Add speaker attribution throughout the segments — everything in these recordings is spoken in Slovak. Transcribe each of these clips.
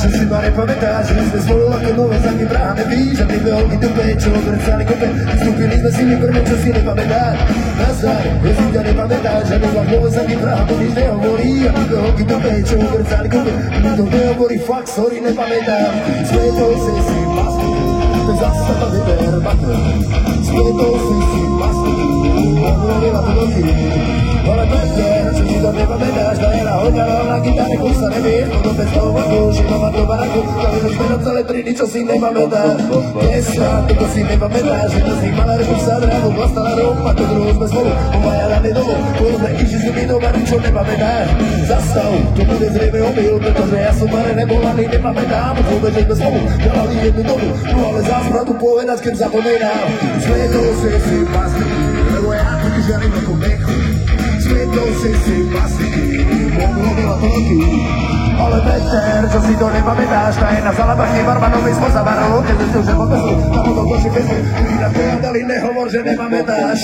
Speaker 1: že si ma nepamätáš, že sme spolu ako nové za tým Praha nevíš, a ty dve holky do čo odvrcali kope, vystúpili sme si mi prvé, čo si nepamätáš. Nazdar, že si ťa nepamätáš, že nevlak nové za tým Praha, to nič nehovorí, a ty dve holky do čo odvrcali kope, mi to nehovorí, fakt, sorry, nepamätám. Svetol si masku, to zase ma vyber batr. Svetol si masku, odvolila to nohy. Ale Peter, čo si to nepamätáš, tá era hodala na gitare, kol sa nevieš, no bez toho vaku, šimova do baraku, dali už na celé triny, čo si nepamätáš. Dneska, to si nepamätáš, že to si mala reku sa drávu, vlastala rom, a to druhú sme spolu, pomajala nedovu, podobne iši si mi doma, ničo nepamätáš. Zastav, to bude zrejme omyl, pretože ja som ale nebol ani nepamätám, vôbec, že sme spolu delali jednu dobu, no ale zás pravdu povedať, keď zapomínam. Svetol si masky, lebo ja tu žiadnym ako mechu. Svetol si plastiky, odvolila to nohy. Ale Peter, čo si to nepamätáš, tá jedna vzala bachne barmanovej spoza barov, keď zistil, že popesu, na potom koši pesu, ľudí na povedali, nehovor, že nepamätáš.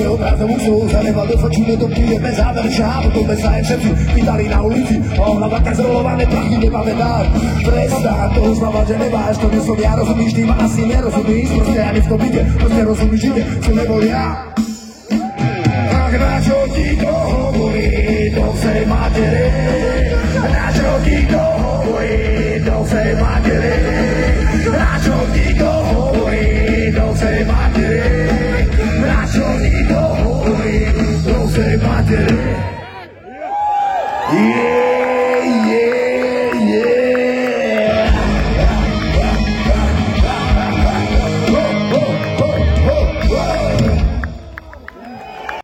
Speaker 1: Obrázom úsou, zaneval do fočíne, to príjeme záverča, potom bez všetci pýtali na ulici, a ona taká zrolované prachy nepamätá. Prestaň, to už mama, že neváš, to nesom ja, rozumíš, ty ma asi nerozumíš, proste ani v tom byte, proste rozumíš ide, čo nebol ja. Tak na čo ti to hovorí, do vsej matere, na čo ti to hovorí, do vsej matere, na čo ti to hovorí, do vsej matere. Na čo ti to hovorí, do vsej matere.